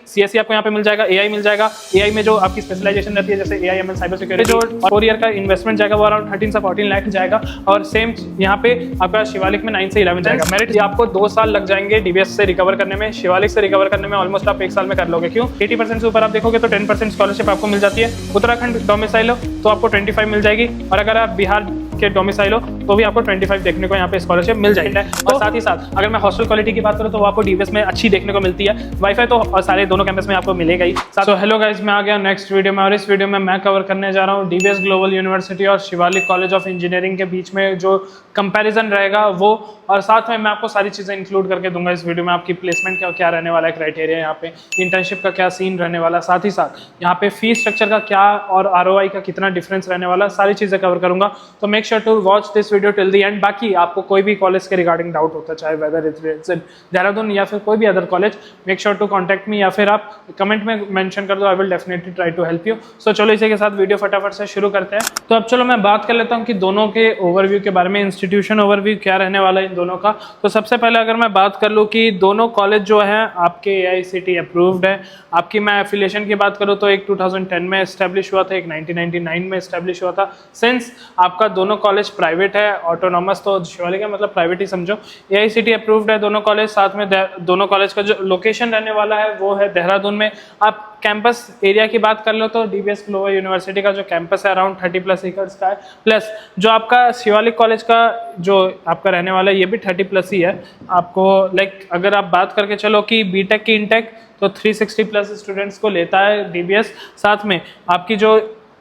CSC आपको यहाँ पे मिल जाएगा, एआई मिल जाएगा। एआई में जो आपकी स्पेशलाइजेशन रहती है जैसे एआई एमएल साइबर सिक्योरिटी, जो 4 ईयर का इन्वेस्टमेंट जाएगा वो अराउंड 13 से 14 लाख जाएगा। और सेम यहाँ पे आपका शिवालिक में 9 से 11 जाएगा। मेरिट आपको 2 साल लग जाएंगे डीबीएस से रिकवर करने में, शिवालिक से रिकवर करने में ऑलमोस्ट आप 1 साल में कर लोगे। क्यों? 80% से ऊपर आप देखोगे तो 10% स्कॉलरशिप आपको मिल जाती है। उत्तराखंड डोमिसाइल हो तो आपको 25 मिल जाएगी, और अगर आप बिहार के डोमिसाइल हो तो भी आपको 25 देखने को यहाँ पे स्कॉलरशिप मिल जाएगी। और साथ ही साथ अगर मैं हॉस्टल क्वालिटी की बात करूँ तो आपको डीबीएस में अच्छी देखने को मिलती है। वाईफाई तो सारे दोनों कैंपस में आपको मिलेगा ही। सो हेलो गाइस, मैं आ गया नेक्स्ट वीडियो में, और इस वीडियो में मैं कवर करने जा रहा हूँ डीबीएस ग्लोबल यूनिवर्सिटी और शिवालिक कॉलेज ऑफ इंजीनियरिंग के बीच में जो कंपैरिजन रहेगा वो, और साथ में मैं आपको सारी चीज़ें इंक्लूड करके दूंगा इस वीडियो में। आपकी प्लेसमेंट का क्या रहने वाला है क्राइटेरिया, यहाँ पे इंटर्नशिप का क्या सीन रहने वाला, साथ ही साथ यहाँ पे फीस स्ट्रक्चर का क्या और आरओआई का कितना डिफरेंस रहने वाला, सारी चीज़ें कवर करूंगा। तो make sure to watch this video till the end. बाकी आपको कोई भी कॉलेज के रिगार्डिंग डाउट होता है, चाहे वेदर इट्स इन देहरादून या फिर कोई भी other college, make sure to contact me, या फिर आप कमेंट में मेंशन कर दो, I will definitely try to help you. So चलो इसी के साथ वीडियो फटाफट से शुरू करते हैं। तो अब चलो मैं बात कर लेता हूँ कि दोनों के ओवरव्यू के बारे में, इंस्टीट्यूशन ओवरव्यू क्या रहने वाला है इन दोनों का। तो सबसे पहले अगर मैं बात कर लूँ कि दोनों कॉलेज जो है आपके एआईसीटी अप्रूव्ड है। आपकी मैं एफिलिएशन की बात करूँ तो एक 2010 में एस्टेब्लिश हुआ था, एक 1999 में एस्टेब्लिश हुआ था। सिंस आपका दोनों कॉलेज प्राइवेट है, ऑटोनॉमस तो शिवालिक का मतलब प्राइवेट ही समझो, एआईसीटी अप्रूव्ड है दोनों कॉलेज। साथ में दोनों कॉलेज का जो लोकेशन रहने वाला है वो है देहरादून में। आप कैंपस एरिया की बात कर लो तो डीबीएस ग्लोबल यूनिवर्सिटी का जो कैंपस है अराउंड 30+ एकर्स का है, प्लस जो आपका शिवालिक कॉलेज का जो आपका रहने वाला है ये भी 30+ ही है। आपको लाइक अगर आप बात करके चलो कि बीटेक की इनटेक तो 360+ स्टूडेंट्स को लेता है डीबीएस। साथ में आपकी जो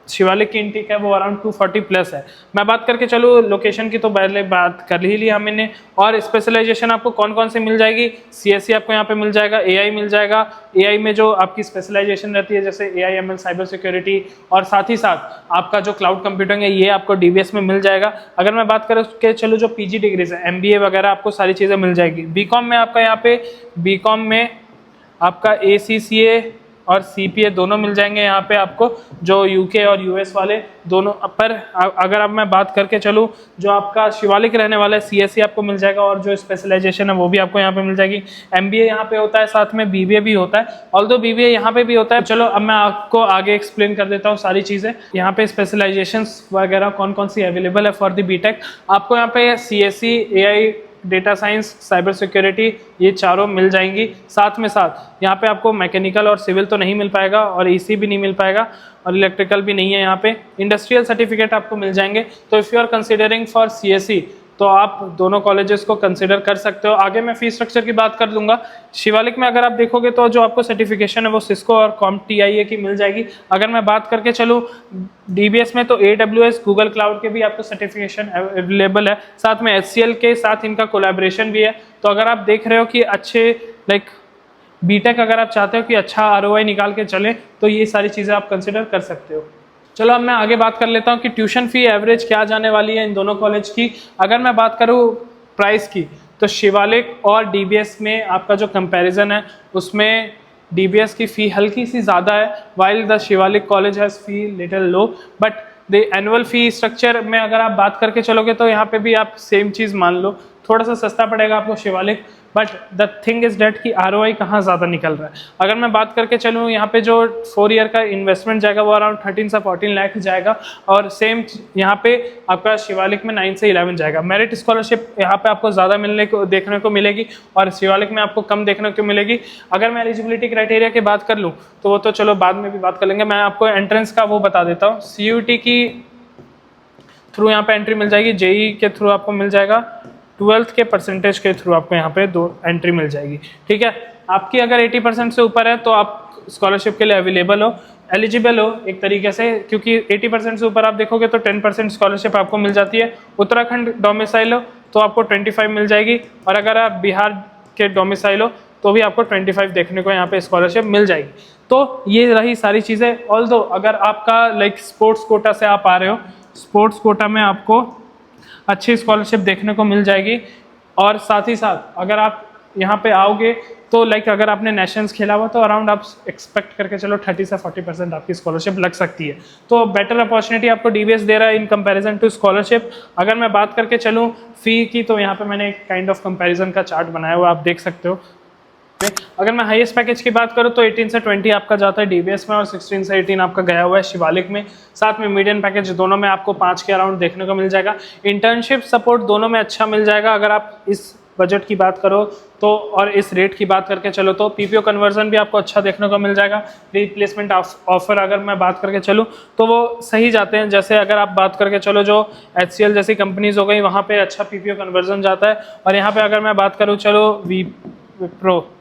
शिवालिक की इनटेक है वो अराउंड 240+ है। मैं बात करके चलूँ लोकेशन की तो पहले बात कर ही ली हमने। और स्पेशलाइजेशन आपको कौन कौन सी मिल जाएगी, सीएससी आपको यहाँ पे मिल जाएगा, एआई मिल जाएगा। एआई में जो आपकी स्पेशलाइजेशन रहती है जैसे एआई एमएल साइबर सिक्योरिटी, और साथ ही साथ आपका जो क्लाउड कंप्यूटिंग है ये आपको डीबीएस में मिल जाएगा। अगर मैं बात करके चलूँ जो पीजी डिग्रीज है, एमबीए वगैरह, आपको सारी चीज़ें मिल जाएगी। बीकॉम में आपका यहाँ पे बीकॉम में आपका एसीसीए और सीपीए दोनों मिल जाएंगे यहाँ पे आपको, जो यूके और यूएस वाले दोनों। पर अगर अब मैं बात करके चलूँ जो आपका शिवालिक रहने वाला है सीएससी आपको मिल जाएगा, और जो स्पेशलाइजेशन है वो भी आपको यहाँ पे मिल जाएगी। एमबीए यहाँ पे होता है, साथ में बीबीए भी होता है, ऑल्दो बीबीए यहाँ पे भी होता है। चलो अब मैं आपको आगे एक्सप्लेन कर देता हूँ सारी चीज़ें। यहाँ पे स्पेशलाइजेशन वगैरह कौन कौन सी अवेलेबल है फॉर द बीटेक, आपको यहाँ पे CSC, AI, data science, cyber security, ये चारों मिल जाएंगी। साथ में साथ यहाँ पे आपको मैकेनिकल और सिविल तो नहीं मिल पाएगा, और ईसी भी नहीं मिल पाएगा, और इलेक्ट्रिकल भी नहीं है यहाँ पे। इंडस्ट्रियल सर्टिफिकेट आपको मिल जाएंगे। तो if you are considering for CSC तो आप दोनों कॉलेजेस को कंसिडर कर सकते हो। आगे मैं फीस स्ट्रक्चर की बात कर दूंगा। शिवालिक में अगर आप देखोगे तो जो आपको सर्टिफिकेशन है वो सिस्को और CompTIA की मिल जाएगी। अगर मैं बात करके चलूँ डीबीएस में तो AWS, गूगल क्लाउड के भी आपको सर्टिफिकेशन अवेलेबल है। साथ में HCL के साथ इनका कोलैबोरेशन भी है। तो अगर आप देख रहे हो कि अच्छे लाइक बीटेक अगर आप चाहते हो कि अच्छा आरओआई निकाल के चले तो ये सारी चीज़ें आप कंसिडर कर सकते हो। चलो अब मैं आगे बात कर लेता हूँ कि ट्यूशन फी एवरेज क्या जाने वाली है इन दोनों कॉलेज की। अगर मैं बात करूँ प्राइस की तो शिवालिक और डीबीएस में आपका जो कंपैरिजन है उसमें डीबीएस की फ़ी हल्की सी ज़्यादा है, while the Shivalik college has fee little low. But the annual fee structure में अगर आप बात करके चलोगे तो यहाँ पे भी आप सेम चीज़ मान लो, थोड़ा सा सस्ता पड़ेगा आपको Shivalik. But the thing is that कि आरओआई कहाँ ज़्यादा निकल रहा है। अगर मैं बात करके चलूँ यहाँ पे जो 4 ईयर का इन्वेस्टमेंट जाएगा वो अराउंड 13 से 14 लाख जाएगा, और सेम यहाँ पे आपका शिवालिक में 9 से 11 जाएगा। मेरिट स्कॉलरशिप यहाँ पे आपको ज़्यादा मिलने को देखने को मिलेगी, और शिवालिक में आपको कम देखने को मिलेगी। अगर मैं एलिजिबिलिटी क्राइटेरिया की बात कर लूँ तो वो तो चलो बाद में भी बात कर लेंगे। मैं आपको एंट्रेंस का वो बता देता हूँ। CUT की थ्रू यहाँ पे एंट्री मिल जाएगी, जेई के थ्रू आपको मिल जाएगा, 12th के परसेंटेज के थ्रू आपको यहाँ पे 2 एंट्री मिल जाएगी। ठीक है, आपकी अगर 80% से ऊपर है तो आप स्कॉलरशिप के लिए अवेलेबल हो, एलिजिबल हो एक तरीके से, क्योंकि 80% से ऊपर आप देखोगे तो 10% स्कॉलरशिप आपको मिल जाती है। उत्तराखंड डोमिसाइल हो तो आपको 25 मिल जाएगी, और अगर आप बिहार के डोमिसाइल हो तो भी आपको 25 देखने को यहाँ पे स्कॉलरशिप मिल जाएगी। तो ये रही सारी चीज़ें। ऑल्दो अगर आपका लाइक स्पोर्ट्स कोटा से आप आ रहे हो, स्पोर्ट्स कोटा में आपको अच्छी स्कॉलरशिप देखने को मिल जाएगी। और साथ ही साथ अगर आप यहाँ पे आओगे तो लाइक अगर आपने नेशनल्स खेला हुआ तो अराउंड आप एक्सपेक्ट करके चलो 30 से 40% आपकी स्कॉलरशिप लग सकती है। तो बेटर अपॉर्चुनिटी आपको डीबीएस दे रहा है इन कंपैरिजन टू स्कॉलरशिप। अगर मैं बात करके चलूँ फ़ी की तो यहाँ पे मैंने एक काइंड ऑफ कंपैरिजन का चार्ट बनाया हुआ आप देख सकते हो। अगर मैं हाईएस्ट पैकेज की बात करूँ तो 18 से 20 आपका जाता है डीबीएस में और 16 से 18 आपका गया हुआ है शिवालिक में। साथ में मीडियन पैकेज दोनों में आपको 5 के अराउंड देखने को मिल जाएगा। इंटर्नशिप सपोर्ट दोनों में अच्छा मिल जाएगा अगर आप इस बजट की बात करो तो, और इस रेट की बात करके चलो तो पीपीओ कन्वर्जन भी आपको अच्छा देखने को मिल जाएगा। रिप्लेसमेंट ऑफर अगर मैं बात करके चलूँ तो वो सही जाते हैं। जैसे अगर आप बात करके चलो जो HCL जैसी कंपनीज हो गई वहाँ पे अच्छा पीपीओ कन्वर्जन जाता है। और यहाँ पे अगर मैं बात करूँ चलो विप्रो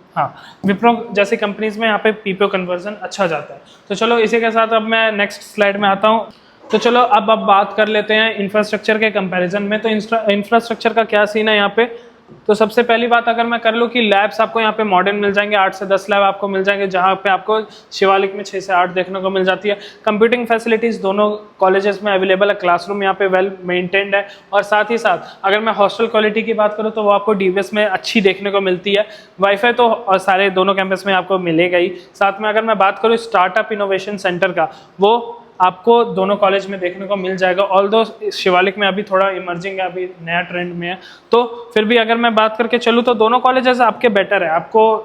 जैसी कंपनीज में यहाँ पे पीपीओ कन्वर्जन अच्छा जाता है। तो चलो इसी के साथ अब मैं नेक्स्ट स्लाइड में आता हूँ। तो चलो अब बात कर लेते हैं इंफ्रास्ट्रक्चर के कंपैरिजन में। तो इंफ्रास्ट्रक्चर का क्या सीन है यहाँ पे। तो सबसे पहली बात अगर मैं कर लूँ कि लैब्स आपको यहाँ पे मॉडर्न मिल जाएंगे, 8 से 10 लैब आपको मिल जाएंगे, जहाँ पे आपको शिवालिक में 6 से 8 देखने को मिल जाती है। कंप्यूटिंग फैसिलिटीज़ दोनों कॉलेजेस में अवेलेबल है, क्लासरूम यहाँ पे वेल मेंटेन्ड है। और साथ ही साथ अगर मैं हॉस्टल क्वालिटी की बात करूँ तो वो आपको डीबीएस में अच्छी देखने को मिलती है। वाईफाई तो सारे दोनों कैंपस में आपको मिलेगा ही। साथ में अगर मैं बात करूँ स्टार्टअप इनोवेशन सेंटर का, वो आपको दोनों कॉलेज में देखने को मिल जाएगा। ऑल्दो शिवालिक में अभी थोड़ा इमर्जिंग है, अभी नया ट्रेंड में है, तो फिर भी अगर मैं बात करके चलूँ तो दोनों कॉलेजेस आपके बेटर है। आपको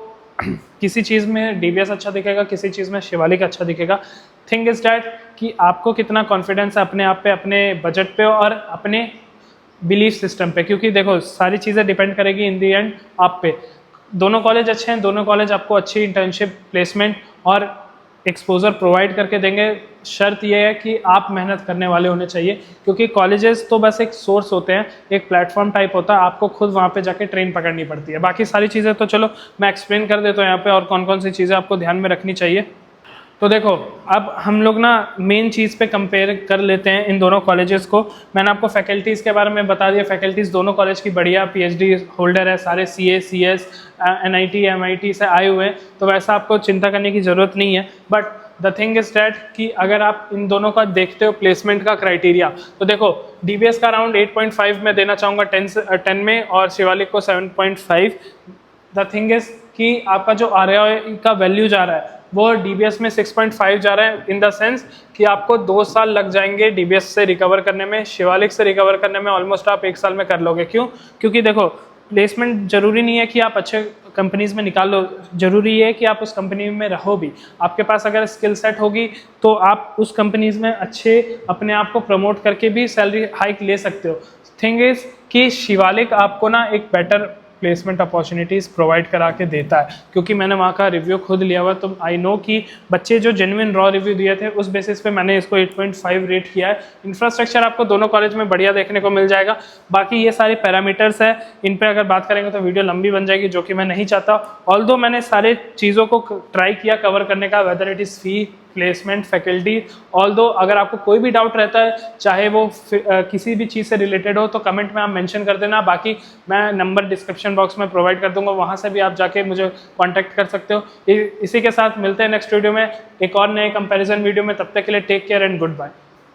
किसी चीज़ में डीबीएस अच्छा दिखेगा, किसी चीज़ में शिवालिक अच्छा दिखेगा। थिंग इज डैट कि आपको कितना कॉन्फिडेंस है अपने आप पे, अपने बजट पे और अपने बिलीफ सिस्टम पे, क्योंकि देखो सारी चीज़ें डिपेंड करेगी इन दी एंड आप पे। दोनों कॉलेज अच्छे हैं, दोनों कॉलेज आपको अच्छी इंटर्नशिप प्लेसमेंट और एक्सपोजर प्रोवाइड करके देंगे। शर्त यह है कि आप मेहनत करने वाले होने चाहिए, क्योंकि कॉलेजेस तो बस एक सोर्स होते हैं, एक प्लेटफॉर्म टाइप होता है, आपको खुद वहाँ पे जाके ट्रेन पकड़नी पड़ती है। बाकी सारी चीज़ें तो चलो मैं एक्सप्लेन कर देता हूँ यहाँ पे और कौन कौन सी चीज़ें आपको ध्यान में रखनी चाहिए। तो देखो अब हम लोग ना मेन चीज़ पे कंपेयर कर लेते हैं इन दोनों कॉलेजेस को। मैंने आपको फैकल्टीज़ के बारे में बता दिया, फैकल्टीज़ दोनों कॉलेज की बढ़िया PhD होल्डर है, सारे CA CS NIT MIT से आए हुए हैं, तो वैसा आपको चिंता करने की ज़रूरत नहीं है। But the thing is that कि अगर आप इन दोनों का देखते हो प्लेसमेंट का क्राइटेरिया, तो देखो DBS का अराउंड 8.5 में देना चाहूँगा 10 में, और शिवालिक को 7.5। द थिंग इज कि आपका जो ROI का वैल्यू जा रहा है वो DBS में 6.5 जा रहा है, इन द सेंस कि आपको 2 साल लग जाएंगे DBS से रिकवर करने में। शिवालिक से रिकवर करने में ऑलमोस्ट आप 1 साल में कर लोगे। क्यों? क्योंकि देखो प्लेसमेंट जरूरी नहीं है कि आप अच्छे कंपनीज में निकाल लो, जरूरी है कि आप उस कंपनी में रहो भी। आपके पास अगर स्किल सेट होगी तो आप उस कंपनीज में अच्छे अपने आप को प्रमोट करके भी सैलरी हाइक ले सकते हो। थिंग इज कि शिवालिक आपको ना एक बेटर प्लेसमेंट अपॉर्चुनिटीज़ प्रोवाइड करा के देता है, क्योंकि मैंने वहाँ का रिव्यू खुद लिया हुआ, तो आई नो कि बच्चे जो जेन्युइन रॉ रिव्यू दिए थे उस बेसिस पे मैंने इसको 8.5 रेट किया है। इंफ्रास्ट्रक्चर आपको दोनों कॉलेज में बढ़िया देखने को मिल जाएगा। बाकी ये सारे पैरामीटर्स है, इन पे अगर बात करेंगे तो वीडियो लंबी बन जाएगी, जो कि मैं नहीं चाहता। ऑल्दो मैंने सारे चीज़ों को ट्राई किया कवर करने का, whether it is fee, placement, faculty. Although अगर आपको कोई भी डाउट रहता है, चाहे वो किसी भी चीज़ से रिलेटेड हो, तो कमेंट में आप मेंशन कर देना। बाकी मैं नंबर डिस्क्रिप्शन बॉक्स में प्रोवाइड कर दूंगा, वहाँ से भी आप जाके मुझे कांटेक्ट कर सकते हो। इसी के साथ मिलते हैं नेक्स्ट वीडियो में एक और नए कंपैरिजन वीडियो में। तब तक के लिए take care and good bye.